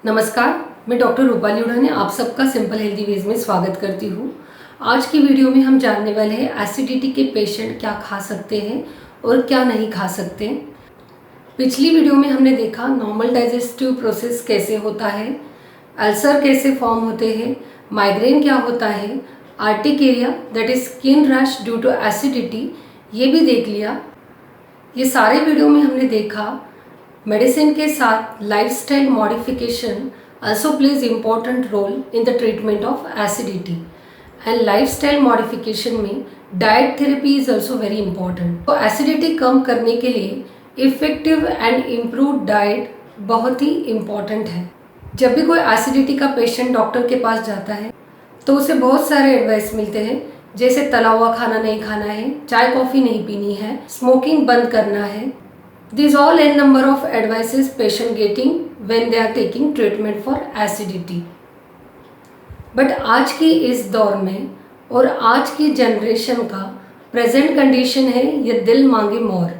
नमस्कार, मैं डॉक्टर रूपाली उड़ाने आप सबका सिंपल हेल्दी वेज में स्वागत करती हूँ। आज की वीडियो में हम जानने वाले हैं एसिडिटी के पेशेंट क्या खा सकते हैं और क्या नहीं खा सकते। पिछली वीडियो में हमने देखा नॉर्मल डाइजेस्टिव प्रोसेस कैसे होता है, अल्सर कैसे फॉर्म होते हैं, माइग्रेन क्या होता है, urticaria that is skin rash due to acidity ये भी देख लिया। ये सारे वीडियो में हमने देखा मेडिसिन के साथ lifestyle modification also plays important role in the treatment of acidity and lifestyle modification में diet therapy is also very important। तो एसिडिटी कम करने के लिए इफेक्टिव एंड इम्प्रूव्ड डाइट बहुत ही इम्पॉर्टेंट है। जब भी कोई एसिडिटी का पेशेंट डॉक्टर के पास जाता है तो उसे बहुत सारे एडवाइस मिलते हैं, जैसे तला हुआ खाना नहीं खाना है, चाय कॉफ़ी नहीं पीनी है, स्मोकिंग बंद करना है। These all n number of advices patient getting when they are taking treatment for acidity। But आज की इस दौर में और आज की जनरेशन का प्रेजेंट कंडीशन है ये दिल मांगे मोर।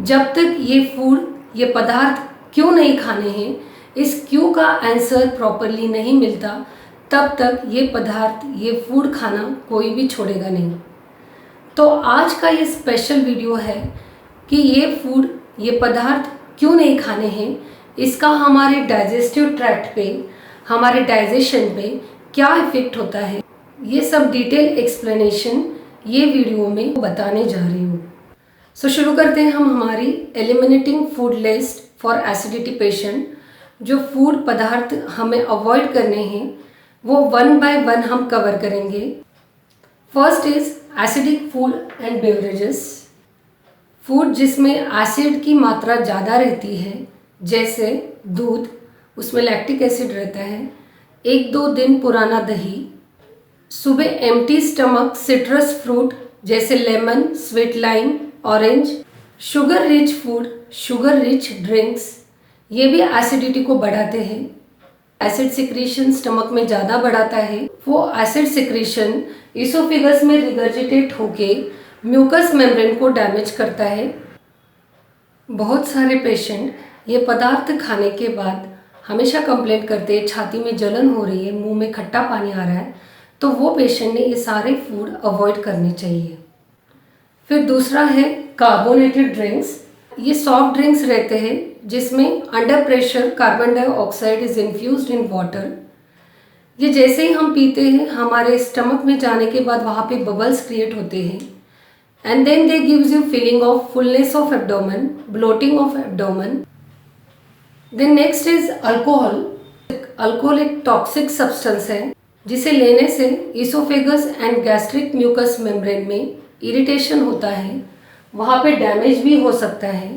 जब तक ये फूड ये पदार्थ क्यों नहीं खाने हैं, इस क्यों का आंसर प्रॉपरली नहीं मिलता, तब तक ये पदार्थ ये फूड खाना कोई भी छोड़ेगा नहीं। तो आज का ये स्पेशल वीडियो है कि ये फूड ये पदार्थ क्यों नहीं खाने हैं, इसका हमारे डाइजेस्टिव ट्रैक्ट पे, हमारे डाइजेशन पे क्या इफेक्ट होता है, ये सब डिटेल एक्सप्लेनेशन ये वीडियो में बताने जा रही हूँ। सो शुरू करते हैं हम हमारी eliminating food list for acidity patient. जो फूड पदार्थ हमें अवॉइड करने हैं वो वन बाय वन हम कवर करेंगे। First is acidic food and beverages. Food जिसमें एसिड की मात्रा ज़्यादा रहती है, जैसे दूध, उसमें लैक्टिक एसिड रहता है, 1-2 दिन पुराना दही, सुबह एम्प्टी स्टमक सिट्रस फ्रूट जैसे lemon, sweet lime, orange, sugar rich food, sugar rich drinks, ये भी एसिडिटी को बढ़ाते हैं। एसिड सिक्रीशन स्टमक में ज़्यादा बढ़ाता है, वो एसिड सिक्रीशन इसोफेगस में रिगर्जिटेट होके म्यूकस मेम्ब्रेन को डैमेज करता है। बहुत सारे पेशेंट ये पदार्थ खाने के बाद हमेशा कंप्लेंट करते हैं छाती में जलन हो रही है, मुंह में खट्टा पानी आ रहा है, तो वो पेशेंट ने ये सारे फूड अवॉइड करने चाहिए। फिर दूसरा है कार्बोनेटेड ड्रिंक्स। ये सॉफ्ट ड्रिंक्स रहते हैं जिसमें under pressure carbon dioxide is infused in water. ये जैसे ही हम पीते हैं हमारे स्टमक में जाने के बाद वहाँ पे बबल्स क्रिएट होते हैं and then they gives you feeling of fullness of abdomen, bloating of abdomen। Then next is alcohol। Alcohol एक टॉक्सिक सब्सटेंस है जिसे लेने से oesophagus and gastric mucous membrane में इरिटेशन होता है, वहाँ पे डैमेज भी हो सकता है।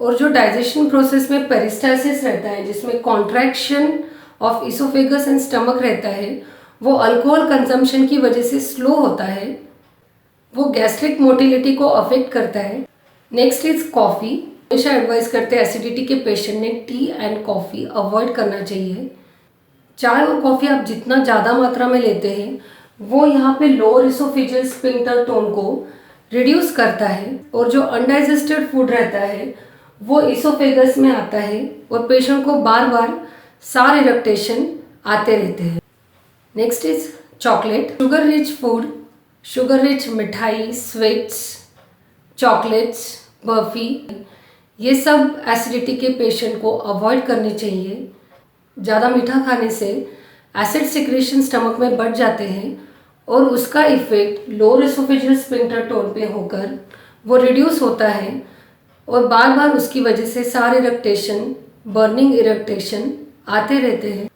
और जो डाइजेशन प्रोसेस में पेरिस्टाल्सिस रहता है जिसमें contraction of oesophagus and stomach रहता है, वो अल्कोहल कंजम्पशन की वजह से स्लो होता है, वो गैस्ट्रिक मोटिलिटी को अफेक्ट करता है। Next is coffee. हमेशा एडवाइस करते हैं एसिडिटी के पेशेंट ने टी एंड कॉफ़ी अवॉइड करना चाहिए। चाय और कॉफ़ी आप जितना ज़्यादा मात्रा में लेते हैं वो यहाँ पे लोअर इसोफेजियल स्फिंक्टर टोन को रिड्यूस करता है, और जो अनडाइजेस्टेड फूड रहता है वो इसोफेगस में आता है और पेशेंट को बार बार सार इरिटेशन आते रहते हैं। Next is chocolate. Sugar rich food, sugar rich मिठाई, स्वीट्स, चॉकलेट्स, बर्फ़ी, ये सब एसिडिटी के पेशेंट को अवॉइड करने चाहिए। ज़्यादा मीठा खाने से एसिड सिक्रेशन स्टमक में बढ़ जाते हैं और उसका effect lower oesophageal sphincter tone पे होकर वो रिड्यूस होता है और बार बार उसकी वजह से सारे इरिटेशन, बर्निंग इरिटेशन आते रहते हैं।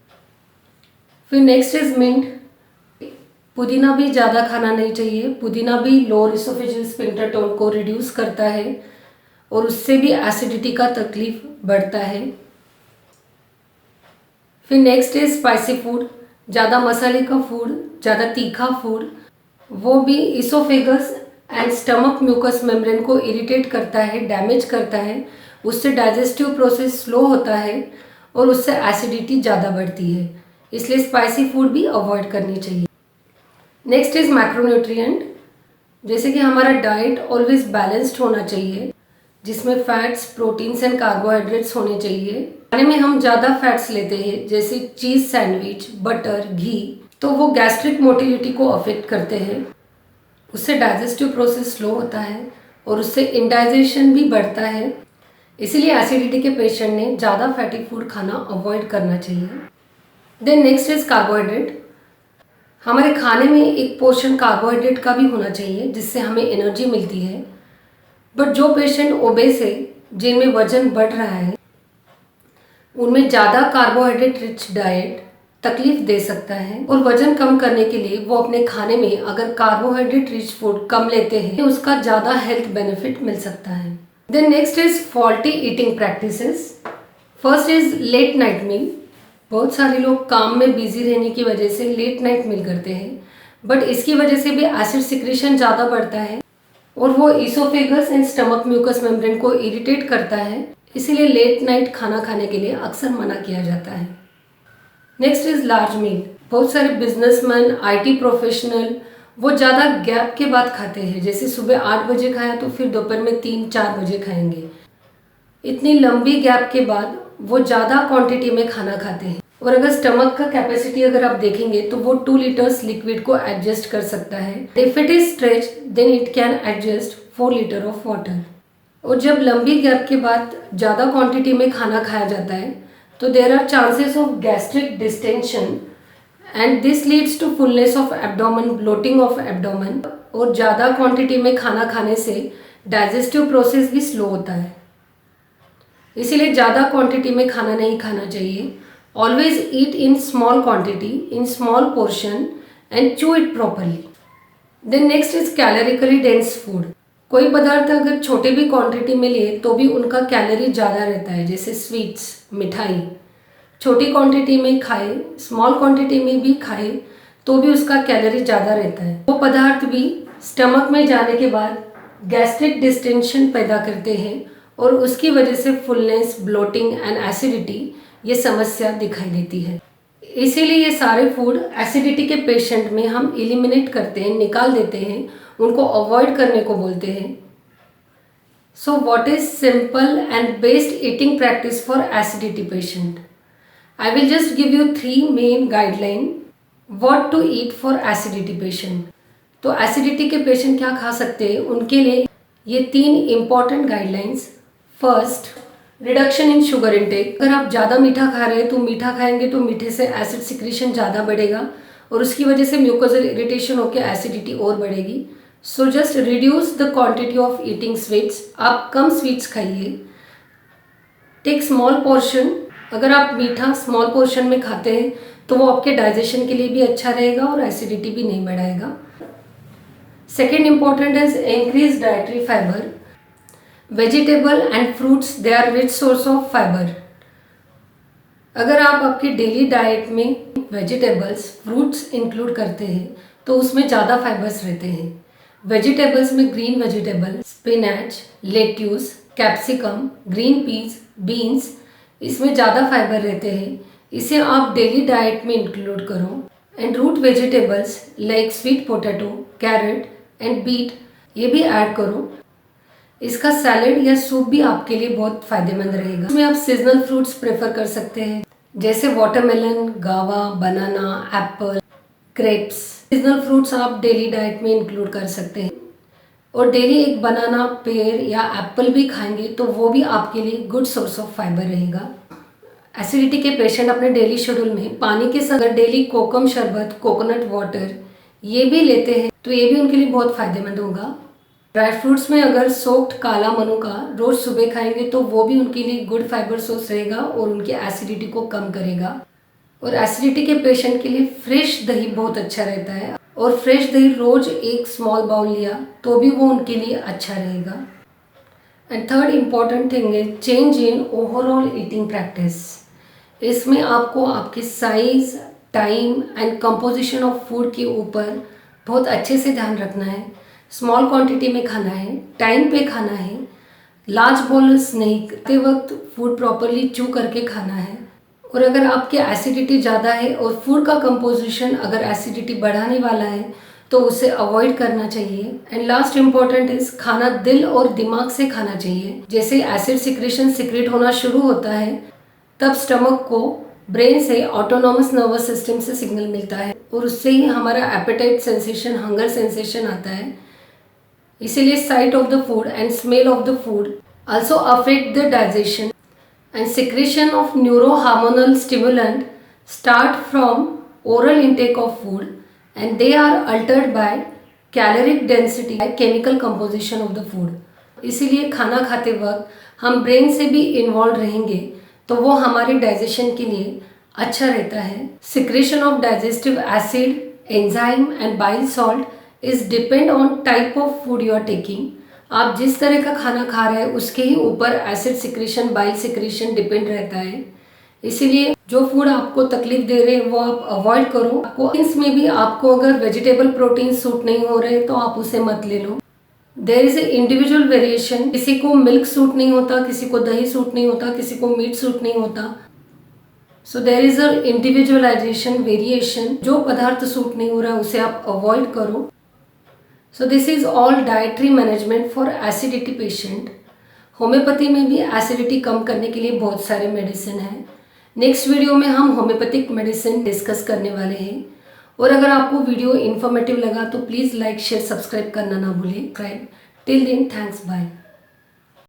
फिर नेक्स्ट इज मिंट। पुदीना भी ज़्यादा खाना नहीं चाहिए। पुदीना भी लोअर इसोफेजियल स्फिंक्टर टोन को रिड्यूस करता है और उससे भी एसिडिटी का तकलीफ बढ़ता है। फिर नेक्स्ट इज स्पाइसी फूड। ज़्यादा मसाले का फूड, ज़्यादा तीखा फूड, वो भी oesophagus and stomach mucous membrane को इरिटेट करता है, डैमेज करता है, उससे डाइजेस्टिव प्रोसेस स्लो होता है और उससे एसिडिटी ज़्यादा बढ़ती है। इसलिए स्पाइसी फूड भी अवॉइड करनी चाहिए। Next is macronutrient. जैसे कि हमारा डाइट ऑलवेज बैलेंस्ड होना चाहिए, जिसमें फैट्स, प्रोटीन्स एंड कार्बोहाइड्रेट्स होने चाहिए। खाने में हम ज़्यादा फैट्स लेते हैं जैसे चीज़ सैंडविच, बटर, घी, तो वो गैस्ट्रिक मोटिलिटी को अफेक्ट करते हैं। उससे डाइजेस्टिव प्रोसेस स्लो होता है और उससे इंडाइजेशन भी बढ़ता है। इसीलिए एसिडिटी के पेशेंट ने ज़्यादा फैटी फूड खाना अवॉइड करना चाहिए। Then next is carbohydrate. हमारे खाने में एक पोर्शन कार्बोहाइड्रेट का भी होना चाहिए जिससे हमें एनर्जी मिलती है। बट जो पेशेंट ओबेस है, जिनमें वजन बढ़ रहा है, उनमें ज़्यादा कार्बोहाइड्रेट रिच डाइट तकलीफ दे सकता है और वजन कम करने के लिए वो अपने खाने में अगर कार्बोहाइड्रेट रिच फूड कम लेते हैं तो उसका ज़्यादा हेल्थ बेनिफिट मिल सकता है। Then next is faulty eating practices. First is late night meal. बहुत सारे लोग काम में बिजी रहने की वजह से लेट नाइट मील करते हैं, बट इसकी वजह से भी एसिड सिक्रीशन ज़्यादा बढ़ता है और वो oesophagus and stomach mucous membrane को इरिटेट करता है। इसीलिए लेट नाइट खाना खाने के लिए अक्सर मना किया जाता है। नेक्स्ट इज लार्ज मील। बहुत सारे बिजनेसमैन, आईटी प्रोफेशनल वो ज़्यादा गैप के बाद खाते हैं, जैसे सुबह 8 बजे खाया तो फिर दोपहर में 3-4 बजे खाएंगे। इतनी लंबी गैप के बाद वो ज़्यादा क्वांटिटी में खाना खाते हैं और अगर स्टमक का कैपेसिटी अगर आप देखेंगे तो वो 2 लीटर्स लिक्विड को एडजस्ट कर सकता है। If it is stretch then it can adjust 4 litre of water. और जब लंबी गैप के बाद ज़्यादा क्वांटिटी में खाना खाया जाता है तो there are chances of gastric distension and this leads to fullness of abdomen, bloating of abdomen. और ज़्यादा क्वांटिटी में खाना खाने से डाइजेस्टिव प्रोसेस भी स्लो होता है। इसीलिए ज़्यादा क्वांटिटी में खाना नहीं खाना चाहिए। Always eat in small quantity, in small portion and chew it properly. Then next is calorically dense food. कोई पदार्थ अगर छोटे भी क्वांटिटी में लिए तो भी उनका कैलोरी ज़्यादा रहता है, जैसे स्वीट्स, मिठाई। छोटी क्वांटिटी में खाए, स्मॉल क्वांटिटी में भी खाए तो भी उसका कैलोरी ज़्यादा रहता है। वो पदार्थ भी स्टमक में जाने के बाद गैस्ट्रिक डिस्टेंशन पैदा करते हैं और उसकी वजह से फुलनेस, ब्लोटिंग एंड एसिडिटी ये समस्या दिखाई देती है। इसीलिए ये सारे फूड एसिडिटी के पेशेंट में हम एलिमिनेट करते हैं, निकाल देते हैं, उनको अवॉइड करने को बोलते हैं। So what is simple and best eating practice for acidity patient? I will just give you 3 main guideline what to eat for acidity patient। तो एसिडिटी के पेशेंट क्या खा सकते हैं उनके लिए ये 3 important guidelines. First, reduction in sugar intake. अगर आप ज़्यादा मीठा खा रहे हैं तो मीठा खाएंगे तो मीठे से एसिड सिक्रीशन ज़्यादा बढ़ेगा और उसकी वजह से म्यूकोजल इरिटेशन होकर एसिडिटी और बढ़ेगी। So just reduce the quantity of eating sweets. आप कम स्वीट्स खाइए। Take small portion. अगर आप मीठा स्मॉल पोर्शन में खाते हैं तो वो आपके डाइजेशन के लिए भी अच्छा रहेगा और एसिडिटी भी नहीं बढ़ाएगा। Second important is increase dietary fibre. Vegetable and fruits they are rich source of fibre. अगर आप आपकी डेली डाइट में वेजिटेबल्स, फ्रूट्स इंक्लूड करते हैं तो उसमें ज़्यादा फाइबर्स रहते हैं। वेजिटेबल्स में green vegetable, spinach, lettuce, capsicum, green peas, beans, इसमें ज़्यादा फाइबर रहते हैं। इसे आप डेली डाइट में इंक्लूड करो। And root vegetables like sweet potato, carrot and beet ये भी ऐड करो। इसका सैलेड या सूप भी आपके लिए बहुत फ़ायदेमंद रहेगा। इसमें आप सीजनल फ्रूट्स प्रेफर कर सकते हैं जैसे वाटरमेलन, गावा, बनाना, एप्पल, ग्रेप्स। सीजनल फ्रूट्स आप डेली डाइट में इंक्लूड कर सकते हैं और डेली एक बनाना, पेयर या एप्पल भी खाएंगे तो वो भी आपके लिए गुड सोर्स ऑफ फाइबर रहेगा। एसिडिटी के पेशेंट अपने डेली शेड्यूल में पानी के साथ डेली कोकम शरबत, कोकोनट वाटर ये भी लेते हैं तो ये भी उनके लिए बहुत फ़ायदेमंद होगा। ड्राई फ्रूट्स में अगर सोक्ड काला मनुका रोज़ सुबह खाएंगे तो वो भी उनके लिए गुड फाइबर सोर्स रहेगा और उनकी एसिडिटी को कम करेगा। और एसिडिटी के पेशेंट के लिए फ्रेश दही बहुत अच्छा रहता है और फ्रेश दही रोज एक स्मॉल बाउल लिया तो भी वो उनके लिए अच्छा रहेगा। And third important thing is change in overall eating practice. इसमें आपको आपके size, time and composition of food के ऊपर बहुत अच्छे से ध्यान रखना है। स्मॉल क्वांटिटी में खाना है, टाइम पे खाना है, लार्ज बोल्स नहीं करते वक्त फूड प्रॉपरली चू करके खाना है। और अगर आपके एसिडिटी ज़्यादा है और फूड का कंपोजिशन अगर एसिडिटी बढ़ाने वाला है तो उसे अवॉइड करना चाहिए। एंड लास्ट इम्पॉर्टेंट इज खाना दिल और दिमाग से खाना चाहिए। जैसे एसिड सिक्रेशन सिक्रेट होना शुरू होता है तब स्टमक को ब्रेन से ऑटोनॉमस नर्वस सिस्टम से सिग्नल मिलता है और उससे ही हमारा एपेटाइट सेंसेशन, हंगर सेंसेशन आता है। इसीलिए sight of the food and smell of the food also affect the digestion and secretion of neurohormonal stimulant start from oral intake of food and they are altered by caloric density by chemical composition of the food। इसीलिए खाना खाते वक्त हम brain से भी involve रहेंगे तो वो हमारे डाइजेशन के लिए अच्छा रहता है। Secretion of digestive acid, enzyme and bile salt is depend on type of food you are taking. आप जिस तरह का खाना खा रहे हैं उसके ही ऊपर acid secretion, bile secretion depend रहता है। इसीलिए जो फूड आपको तकलीफ दे रहे हैं वो आप अवॉइड करो। आपको इसमें भी आपको अगर वेजिटेबल प्रोटीन सूट नहीं हो रहे तो आप उसे मत ले लो। There is a individual variation. किसी को मिल्क सूट नहीं होता, किसी को दही सूट नहीं होता, किसी को मीट सूट नहीं होता। So there is a individualisation, variation. जो पदार्थ सूट नहीं हो रहा है उसे आप अवॉइड करो। So this is all dietary management for acidity patient. Homeopathy में भी एसिडिटी कम करने के लिए बहुत सारे मेडिसिन हैं। नेक्स्ट वीडियो में हम होम्योपैथिक मेडिसिन डिस्कस करने वाले हैं। और अगर आपको वीडियो इन्फॉर्मेटिव लगा तो प्लीज़ लाइक, शेयर, सब्सक्राइब करना ना भूलें। Till then, thanks, bye.